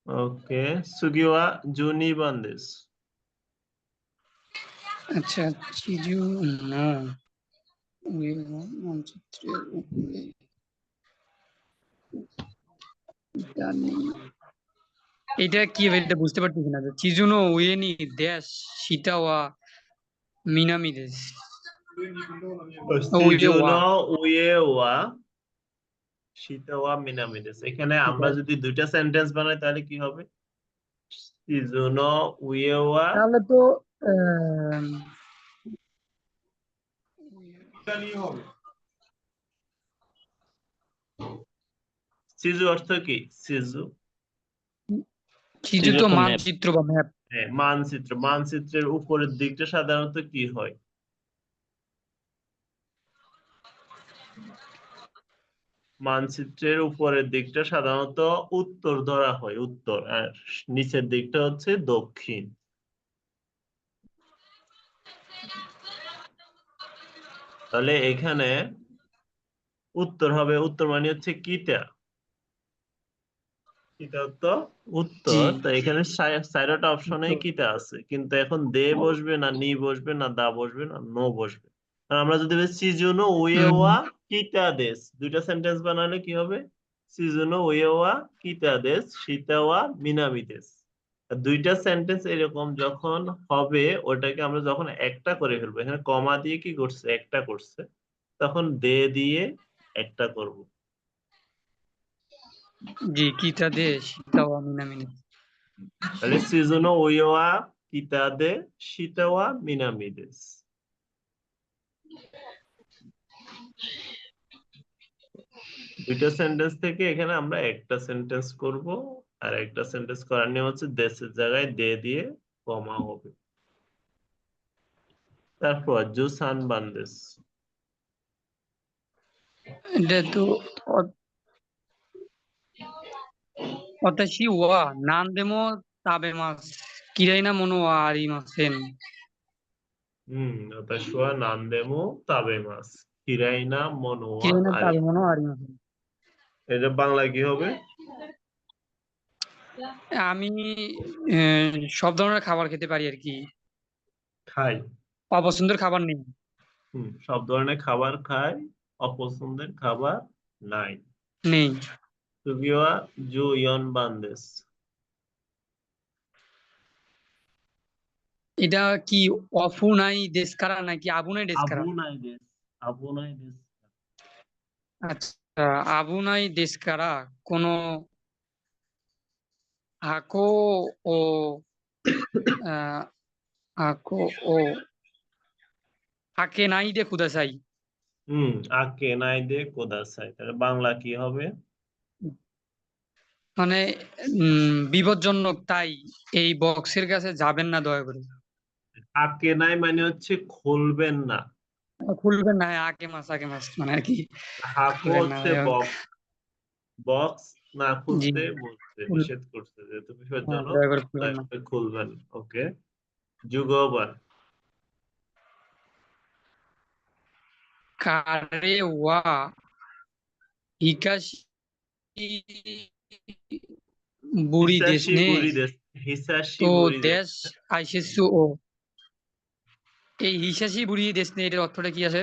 ওকে, সুগিওয়া জুনি বান্দেস। আচ্ছা, চিজু নো মানচিত্রের উপরে এটা কি এটা বুঝতে পারতেছি না। চিজুনো উয়েনি দেশ শিতাওয়া মিনামি দেশ উয়েওয়া সিজুনো উয়েওয়া শিতাওয়া মিনামি দেস। এখানে আমরা যদি দুইটা সেন্টেন্স বানাই তাহলে কি হবে? সিজুনো উয়েওয়া তাহলে তো আহ, সিজু অর্থ কি? সিজু চিজু চিজু তো তো ম্যাপ। মানচিত্র বা ম্যাপ। হ্যাঁ, মানচিত্র। মানচিত্রের উপরের দিকটা সাধারণত কি হয়? মানচিত্রের উপরের দিকটা সাধারণত উত্তর ধরা হয়, উত্তর, আর নিচের দিকটা হচ্ছে দক্ষিণ। তাহলে এখানে উত্তর হবে, উত্তর মানে হচ্ছে কিটা, কিটা তো জি উত্তর। তো এখানে চারটা অপশনে উত্তর। কিটা আছে, কিন্তু এখন দে বসবে না নি বসবে না দা বসবে না নো বসবে। আর আমরা যদি সিজুনো উয়েওয়া কিটা দেশ, দুইটা সেন্টেন্স বানালে কি হবে? সিজুনো উয়েওয়া কিটা দেশ শিতাওয়া মিনামি দেশ। আর দুইটা সেন্টেন্স এরকম যখন হবে, ওটাকে আমরা যখন একটা করে ফেলবো, এখানে কমা দিয়ে কি করছে? একটা করছে, তখন দে দিয়ে একটা করব। জি কিতা দেশ শিতাওয়া মিনামি দেশ। তাহলে সিজুনো উয়েওয়া কিটা দে শিতাওয়া মিনামি দেশ। দুইটা সেন্টেন্স থেকে এখানে আমরা একটা সেন্টেন্স করব, আর একটা সেন্টেন্স করার নিয়ম হচ্ছে দেশের জায়গায় দে দিয়ে কমা হবে। তারপর জুসান বান্দেস। এটা তো অতাশি ওয়া নান দেমো তাবে মাস কিরাইনা মনো ওয়া আরিমাসেন।私は何でも食べます。嫌いなものはকিরাইনাあり。তাবে মনো আরিমাসেন। এটা বাংলা কি হবে? আমি সব ধরনের খাবার খেতে পারি আর কি, খাই। অপছন্দের খাবার নেই। সব ধরনের খাবার খাই, অপছন্দের খাবার নাই। নেই। সুগিওয়া জু ইয়ন বান্দেস। এটা কি অফু নাই দেশকারা নাকি আবু নাই দেশকারা? আবু নাই দেশ, আবু নাই দেশ। আচ্ছা, আবু নাই দেশকারা কোন হাকো ও আহ, হাকো ও হাকে নাই দে খুদাসাই। আকে নাই দে কোদাসাই। তাহলে বাংলা কি হবে? মানে বিপজ্জনক, তাই এই বক্সের কাছে যাবেন না দয়া করে। আকে নাই মানে হচ্ছে খুলবেন না। খুলবেন না, হ্যাঁ, আকে মাস মানে আর কি। হাকু খুলবেন না, হচ্ছে যাই হোক। বক্স, বক্স না জি খুলতে বলছে, নিষেধ করছে, যেহেতু হ্যাঁ, বিপজ্জনক দয়া করে খুলবেন দয়া না। করে খুলবেন। ওকে, যুগোবান। কারে ওয়া হিকাশি বুড়ি দেশ হিসাশি নে বুড়ি দেশ, হিসাশি তো বুড়ি দেশ। দেশ আইসেসু ও এই হিসাসি বুড়ি দেশ নে এটার অর্থটা কি আছে?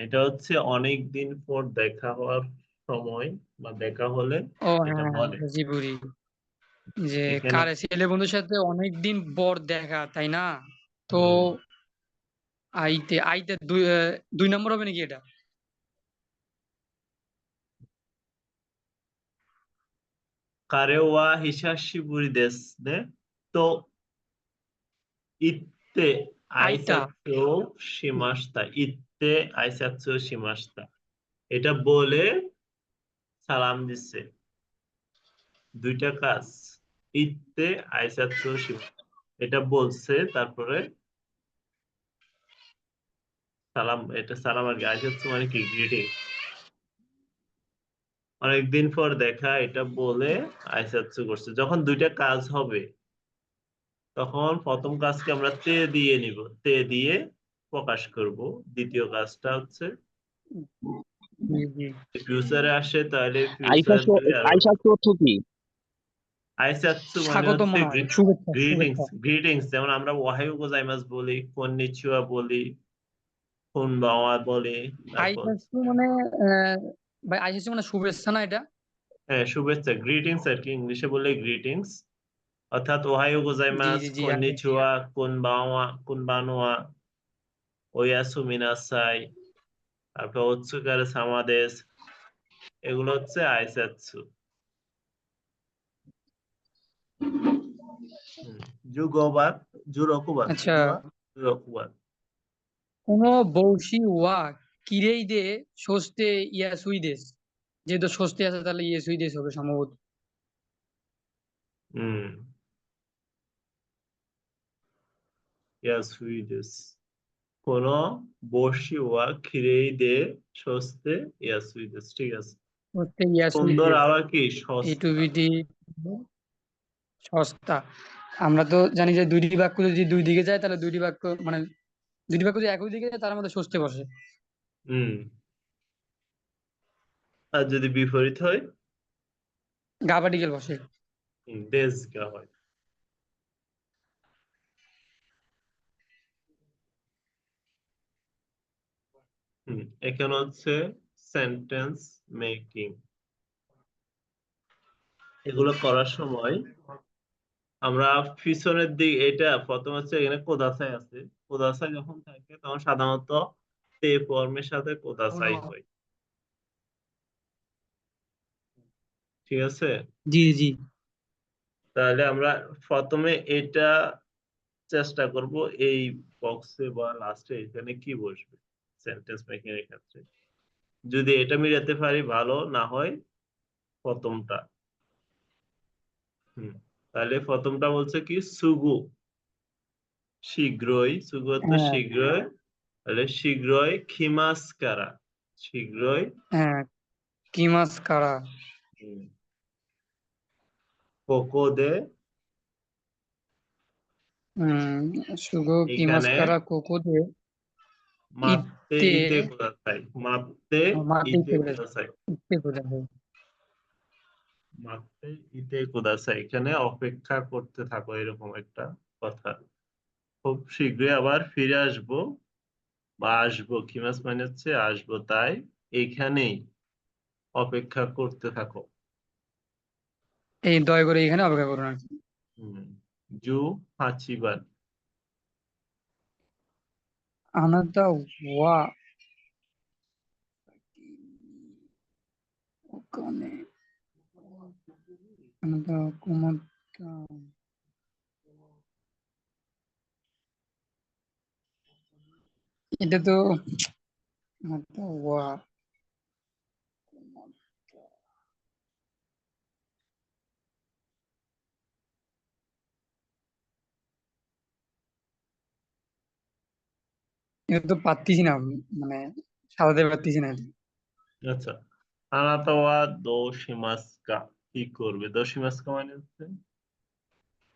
এটা হচ্ছে অনেক দিন পর দেখা হওয়ার সময় বা দেখা হলে ও এটা হ্যাঁ, বলে। হিসাসি বুড়ি, যে এখানে কারে ছেলে বন্ধুর সাথে অনেকদিন পর দেখা, তাই না? তো হুম আইতে আইতে দুই নম্বর হবে নাকি এটা? কারেওয়া হিসাশি বুড়ি দেশ নে তো ইত্তে আইতা আইসাতসু শিমাস্তা। ইত্তে আইসাতসু শিমাস্তা, এটা বলে সালাম দিচ্ছে। দুইটা কাজ, ইত্তে আইসাতসু শিমাস্তা, এটা বলছে, তারপরে সালাম। এটা সালাম আর কি, আইসাতসু মানে কি? গ্রিটিং। অনেকদিন পর দেখা, এটা বলে আইসাতসু করছে। যখন দুইটা কাজ হবে, তখন প্রথম কাজকে আমরা তে দিয়ে নিব, তে দিয়ে প্রকাশ করব। দ্বিতীয় কাজটা হচ্ছে জি জি। ফিউচারে আসে তাহলে ফিউচার আইসাতসু দিয়ে আরো আইসাতসু অর্থ কি? আইসাতসু মানে স্বাগত হচ্ছে মনে হয়, শুভেচ্ছা গ্রিটিংস। শুভেচ্ছা। গ্রিটিংস যেমন আমরা ওহাইও গোজাইমাস বলি, কন্নিচিওয়া বলি, কুনবাওয়া বলি, তারপর আইসাসু মানে আহ, ভাই আইসাসু মানে শুভেচ্ছা না এটা? হ্যাঁ শুভেচ্ছা, গ্রিটিংস আর কি, ইংলিশে বললে গ্রিটিংস। অর্থাৎ ওহাইও জি গোজাইমাস, জি জি কন্নিচিওয়া, কুনবানোয়া, ওয়াসু মিনাসাই, তারপর ওৎসুকারে সামাদেস, এগুলো হচ্ছে আইসাতসু। জুগোবাত, জুরকুবাত, আচ্ছা। জুরকুবাত। কোনো বৌশি ওয়া কিরেই দে সস্তে ইয়া সুইদেশ, যেহেতু সস্তে আছে তাহলে ইয়ে সুইদেশ হবে সম্ভবত। হুম, ইয়া সুইডিশ। কোন বর্ষি ওয়া খিরেই দে সস্তে ইয়া সুইডিশ, ঠিক আছে। সস্তে ইয়া সুন্দর সুইদেশ, আবার কি এই টু সস্তা। বিটি সস্তা। আমরা তো জানি যে দুইটি বাক্য যদি দুই দিকে যায় তাহলে দুইটি বাক্য মানে দুইটি বাক্য যদি একই দিকে যায় তার মধ্যে সস্তে বসে। হুম, আর যদি বিপরীত হয়, গা পার্টিকেল বসে। দেশ গা হয়। এখানে হচ্ছে সেন্টেন্স মেকিং। এগুলো করার সময় আমরা পিছনের দিক, এটা প্রথম হচ্ছে এখানে কোদাসাই আছে। কোদাসাই যখন থাকে তখন সাধারণত তে ফর্মের সাথে কোদাসাই হয়, ঠিক আছে। জি জি। তাহলে আমরা প্রথমে এটা চেষ্টা করব, এই বক্সে বা লাস্টে এখানে কি বসবে সেন্টেন্স মেকিং এর ক্ষেত্রে। যদি এটা মিলাতে পারি ভালো, না হয় প্রথমটা। হুম, তাহলে প্রথমটা বলছে কি সুগু, শীঘ্রই, সুগু তো হ্যাঁ শীঘ্রই, তাহলে শীঘ্রই খিমাস্কারা, শীঘ্রই। হ্যাঁ, কি মাছ কারা। হুম, কোকো দে, হম, সুগো কি মাছ এখানে কারা কোকো দে মাত্তে ইতে, ইতে কোদাসাই, মাত্তে মাটি ইতে ফেলে কোদাসাই, ইতে বোঝাবে। মাত্তে ইতে কোদাসাই, এখানে অপেক্ষা করতে থাকো, এরকম একটা কথা। খুব শীঘ্রই আবার ফিরে আসবো, বা আসবো, কিমাস মানে হচ্ছে আসবো, তাই এখানেই অপেক্ষা করতে থাকো। এই দয়া করে এখানে অপেক্ষা করুন আর কি। হুম, জু হাচিবান। আনাদা ওয়া ওখানে আনাদা কুমাতা, এটা তো আনাদা ওয়া এটা তো পারতেছি না, মানে সাজাতে পারতেছি না এটা। আচ্ছা, আনাতাওয়া দোশিমাস্কা, কি করবে? দোশিমাস্কা মানে হচ্ছে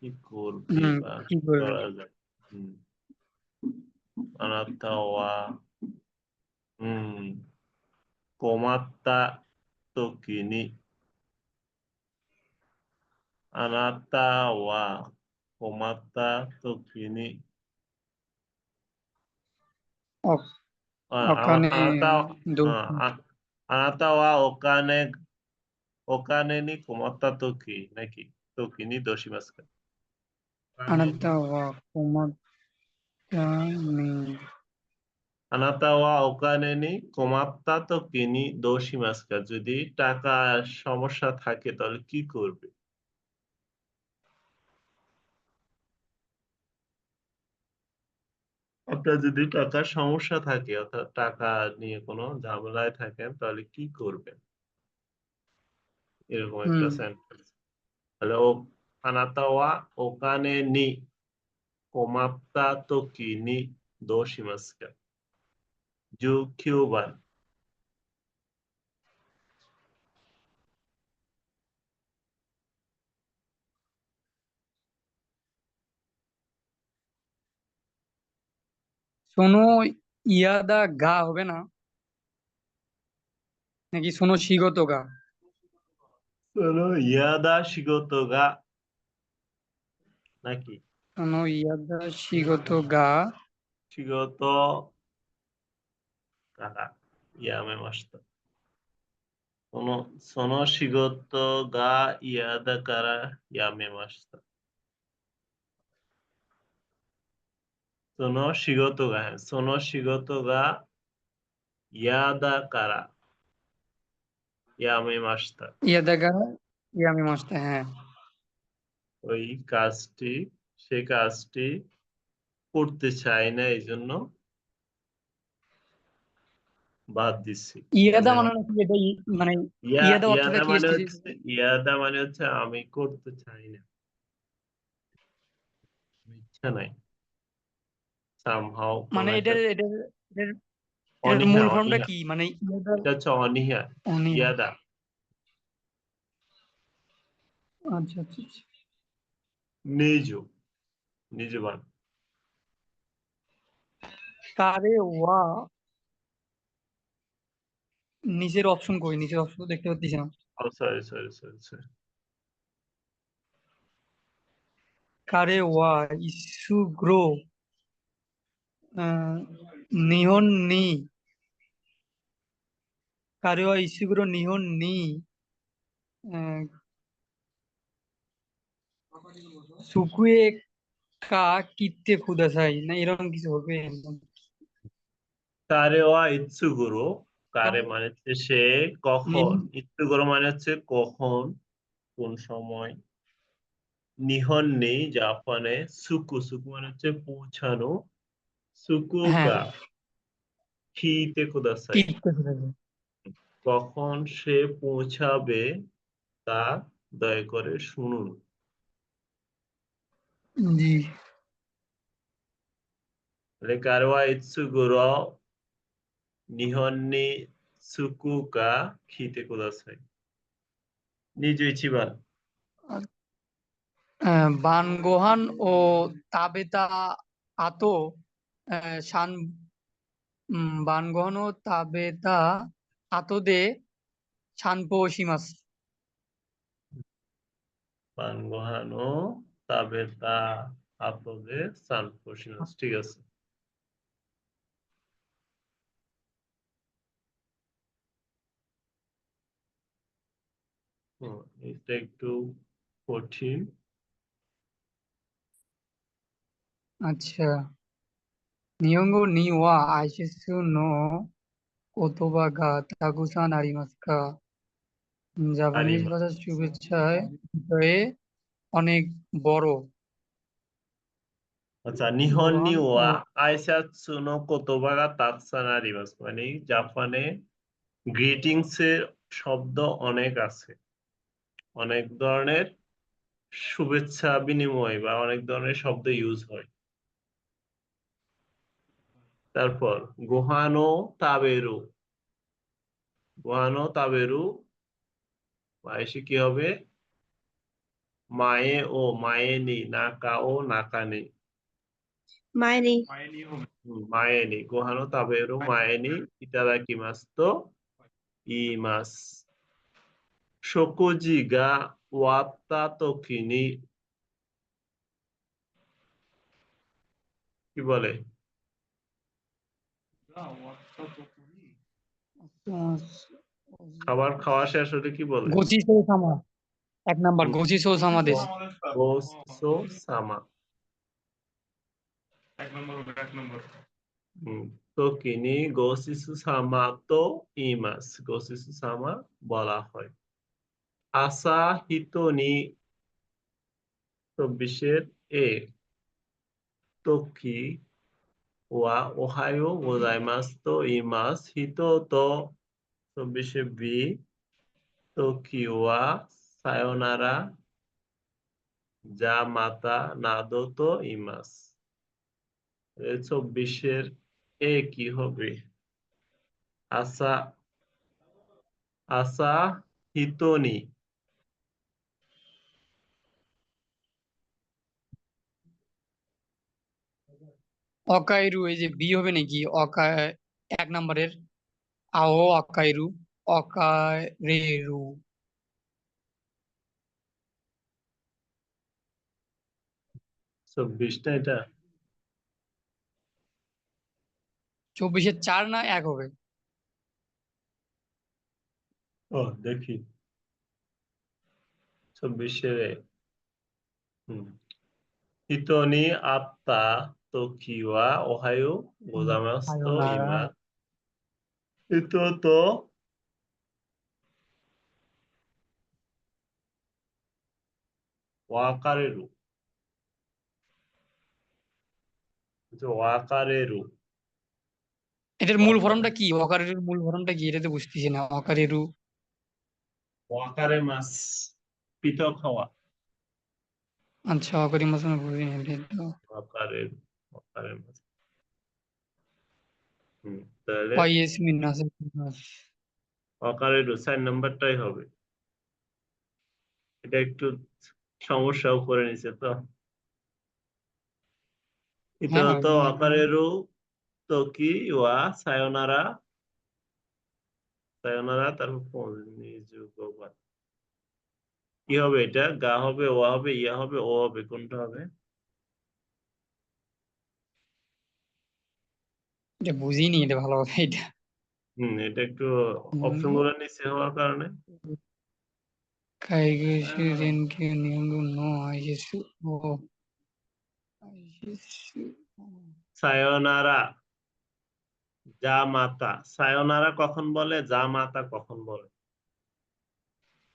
কি করবে হম, বা কি কি করবে। করা যায়। হুম, আনাতাওয়া, হুম, কোমাত্তা তোকিনি, আনাতাওয়া কোমাত্তা তোকিনি, অ- ওখানে আনাতা, দো, আনাতাওয়া ওকানে, ওকানে নি কোমাত্তা তোকি নাকি তোকিনি দোশিমাস্কা। আনাদা ওয়া কুমাতা নি। আনাতা ওয়া ওকানে নি কোমাত্তা তো কিনি দোশিমাস্কা, যদি টাকা সমস্যা থাকে তাহলে কি করবে? আপনার যদি টাকার সমস্যা থাকে, অর্থাৎ টাকা নিয়ে কোনো ঝামেলায় থাকেন, তাহলে কি করবেন? এরকম একটা হম, সেন্টেন্স। তাহলে ও আনাতা ওয়া ওকানে নি কোমাত্তা তো কিনি দোশিমাস্কা, জু কিউবান। শোনো ইয়াদা গা হবে না? নাকি শোনো শিগত গা? শোনো ইয়াদা শিগত গা নাকি শোনো ইয়াদা শিগত গা। শিগত কারা ইয়ামে মাস্তা শোনো শোনো শিগত গা ইয়াদা কারা ইয়ামে মাস্তা শোনো শিগত গা হ্যাঁ শোনো শিগত গা ইয়াদা কারা ইয়ামে মাস্তা ইয়াদা গা ইয়ামি মাস্তা, হ্যাঁ। ওই কাজটি সে কাজটি করতে চাই না এই জন্য বাদ দিচ্ছি ইয়াদা এমনি মানে নাকি এটা মানে ইয়া ইয়াদা অর্থটা ইয়াদা কি মানে এসেছে? হচ্ছে ইয়াদা মানে হচ্ছে আমি করতে চাই না ইচ্ছা নাই সামহাও কোন মানে একটা এটার এটার অনীহা মূল ফর্মটা অনীহা কি, মানে ইয়াদা? এটা হচ্ছে অনীহা অনিহা। ইয়াদা আচ্ছা আচ্ছা আচ্ছা। নিজ নিজবান কারে ওয়া, নিচের অপশন কই? নিচের অপশন দেখতে পাচ্ছি না। সরি সরি সরি সরি কারে ওয়া ইসু গ্রো নিহন নি, কারে ওয়া ইসু গ্রো নিহন নি আহ, সুকুয়ে কা কিত্তে কুদাসাই, না এরকম কিছু হবে? কারে ওয়া ইৎসুগুরু কারে মানে হচ্ছে সে কখন নিহন, ইৎসুগুরু মানে হচ্ছে কখন কোন সময় নিহন নেই জাপানে সুকু সুকু মানে হচ্ছে পৌঁছানো হ্যাঁ, সুকুকা খিতে কুদাসাই কিত্তে কুদাসাই। কখন সে পৌঁছাবে তা দয়া করে শুনুন জি। তাহলে কারওয়া ইৎসুগুরো নিহন ni সুকুকা খিতে কুদাসাই নিজ ইচিবান বানগোহান ও তাবেতা আতো শান, বানগোহান ও তাবেতা আতো দে শানপো শিমাস। পানগোহানো তাবেতা আপদে সানপোশিনাস ঠিক আছে এটা একটু কঠিন আচ্ছা। নিয়ঙ্গো নি ওয়া আইসিসু নো কোতোবা গা তাকুসান আরিমাসু কা? জাপানিজ আরিমা ভাষার শুভেচ্ছায় বিষয়ে অনেক বড়। আচ্ছা নিহন নি গোহান ও ওয়া আইসাৎসু নো কোতোবা গা তাকসান আরিমাসু মানে জাপানে গ্রিটিংস এর শব্দ অনেক আছে অনেক ধরনের শুভেচ্ছা বিনিময় বা অনেক ধরনের শব্দ ইউজ হয় তারপর গোহানো তাবেরু গোহানো তাবেরু এসে কি হবে মায়ে ও মায়ে নি নাকা ও নাকা নি মায়েনি মায়ে নি গোহানো তাবেরু মায়ে নি ইতাদাকিমাস তো ইমাস শোকুজি গা ওয়াত্তা তোকি কি বলে খাবার খাওয়া শেষ হলে কি বলে গোচিসো সামা, 1 নাম্বার গোচিসো সামা দেশ। গোসো সামা তোকি নি গোসিসু সামা তো ইমাস গোসিসু সামা বলা হয় আসা হিতো নি 24-এর এ তোকি ওয়া ওহায়ো গোজাইমাসু তো ইমাস হিতো তো 24-এ বি তোকি ওয়া সায়োনারা যা মাতা নাদো তো ইমাস 24-এর এ কি হবে আসা আসা হিতোনি অকাইরু, এই যে বি হবে নাকি? 1 নাম্বারের আও অকাইরু, অকারেরু। 24 না এটা? 24-এর 4 না 1 হবে? ও দেখি 24-এর 1।人に会った時はおはようございますと言い সায়োনারা। ます。人と別れる。別れる。 এটার মূল ফর্মটা কি? অকারেরুর মূল ফর্মটা কি? এটা তো বুঝতেছি না। অকারেরু। 別れます。পৃথক হওয়া। আচ্ছা, অকারিমাসু আমি বুঝিনি এটা তো। 別れる。別れます。তাহলে ওয়াইএস মিনাস। 別れる 4 নাম্বারটাই হবে। এটা একটু সমস্যাও করে নিছে তো। হ্যাঁ, ইতো তো 別れる時はさよなら。সায়োনারা তারপর 25 বার। কি হবে এটা? গা হবে, ওয়া হবে, ইয়া হবে, ও হবে, কোনটা হবে? এটা বুঝিনি এটা ভালোভাবে এটা। এটা একটু অপশন গুলো নিচে হওয়ার কারণে। 介護修繕級日本語の愛ですを愛です。 সায়োনারা, যা মাতা। সায়োনারা কখন বলে, যা মাতা কখন বলে?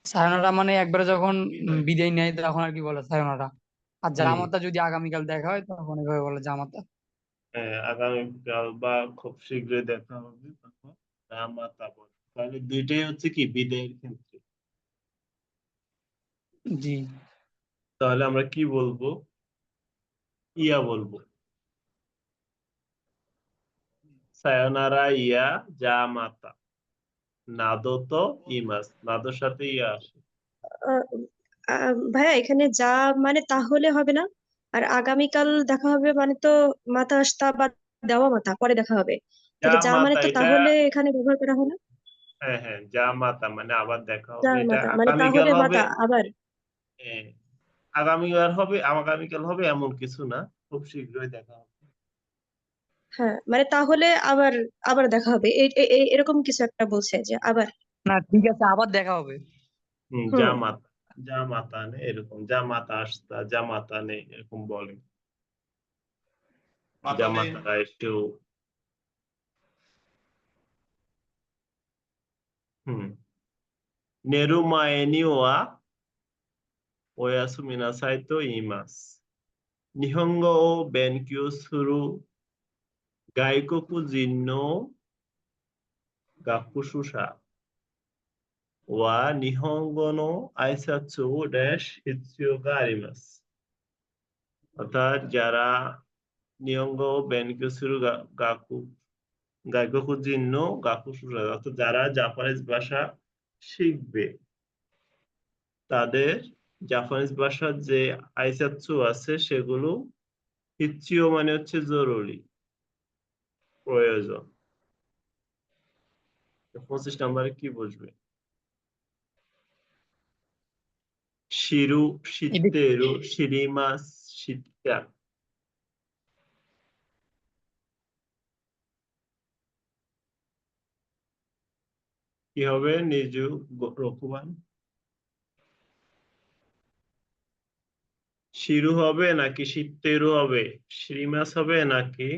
সায়োনারা মানে একবারে যখন বিদায় নেয় তখন আর কি বলে সায়োনারা। আর জামাতা যদি আগামীকাল দেখা হয় তখন এভাবে বলে জামাতা। হ্যাঁ, আগামীকাল বা খুব শীঘ্রই দেখা হবে তখন যা মাতা বলে। তাহলে দুইটাই হচ্ছে কি বিদায়ের ক্ষেত্রে। জি। তাহলে আমরা কি বলবো? ইয়া বলবো। সায়োনারা ইয়া যা মাতা। নাদো তো ইমাস, নাদোর সাথে ইয়া আসে। ভাইয়া এখানে যা মানে তাহলে হবে না? আর আগামীকাল দেখা হবে মানে তো মাথা আসতা বা দেওয়া মাথা পরে দেখা হবে, যা তাহলে যা মানে মাতা তো এটা, তাহলে এখানে ব্যবহার করা হয় না? হ্যাঁ হ্যাঁ, যা মাতা মানে আবার দেখা যা হবে, এটা মাতা মানে আগামীকাল তাহলে হবে। মাতা আবার। হ্যাঁ, আগামীকাল হবে এমন কিছু না, খুব শীঘ্রই দেখা হবে। হ্যাঁ মানে তাহলে আবার আবার দেখা হবে এরকম কিছু একটা বলছে যে আবার। না, ঠিক আছে, আবার দেখা হবে। যা হুম। মাতা, যা মাতা নে, এরকম যা মাতা আসতা, যা মাতা নে, এরকম বলে। যা মাতারা এসেও। নেরু মায়েনি ওয়া ওয়াসু মিনাসাই তো ইমাস। নিহঙ্গ ও বেনকিউ সুরু গাইকোকু জিন্নো গাকুশুসা ওয়া নিহঙ্গ নো আইসাৎসু ড্যাশ হিতসুয়ো গা আরিমাস। অর্থাৎ যারা নিহঙ্গ ও বেনকিউ সুরু গাইকোকু জিন্নো গাকুশুসা, অর্থাৎ যারা জাপানিজ ভাষা শিখবে তাদের জাপানিজ ভাষার যে আইসাৎসু আছে সেগুলো হিতসুয়ো মানে হচ্ছে জরুরি, প্রয়োজন। 25 নম্বরে কি বসবে? শিরু, এটা শিত্তেরু, শিরিমাস, শিত্তা। কি হবে নিজু রকুবান? শিরু হবে নাকি শিত্তেরু হবে? শিরিমাস হবে নাকি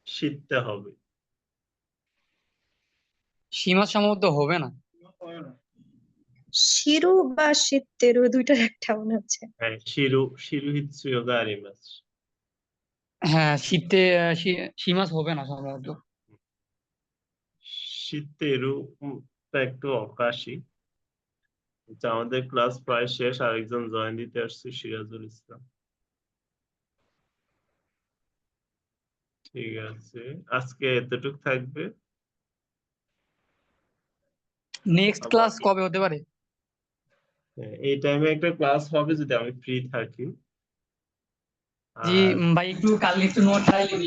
শিত্তা হবে? সীমা সম্ভবত হবে না। শিরু বা শীতেরু দুইটার একটা মনে হচ্ছে। হ্যাঁ, শিরু, শিরু হিতসুয়ো গা আরিমাস। হ্যাঁ, শীতে সীমাস হবে না সম্ভবত। শিত্তেরু টা একটু অকাশি। আমাদের ক্লাস প্রায় শেষ, আরেকজন জয়েন দিতে আসছে, সিরাজুল ইসলাম। ঠিক আছে, আজকে এতটুক থাকবে। নেক্সট আবার ক্লাস কবে হতে পারে? এই টাইমে একটা ক্লাস হবে যদি আমি ফ্রি থাকি। জি আর ভাই, একটু কালকে একটু নোট ট্রাই করি।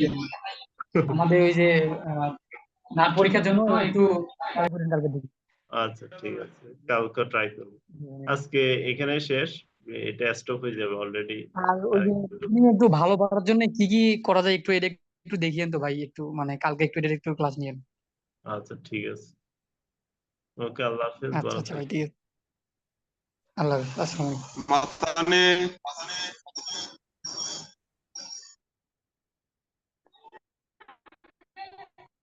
আমাদের ওই যে না পরীক্ষার জন্য একটু try করেন কালকে দেখি। আচ্ছা ঠিক আছে, কালকে ট্রাই করবো। আজকে এখানে শেষ, এটা স্টপ হয়ে যাবে অলরেডি। আর ওই যে তুমি একটু ভালো করার জন্য কি কি করা যায় একটু এটা একটু দেখিয়েন তো ভাই, একটু মানে কালকে একটু এটা একটু ক্লাস নিয়েন। আচ্ছা ঠিক আছে, ওকে, আল্লাহ হাফেজ, আচ্ছা ভালো আচ্ছা ভাই, থাকবেন। ঠিক আছে। আল্লাহ হাফেজ, আসসালামু আলাইকুম। Matane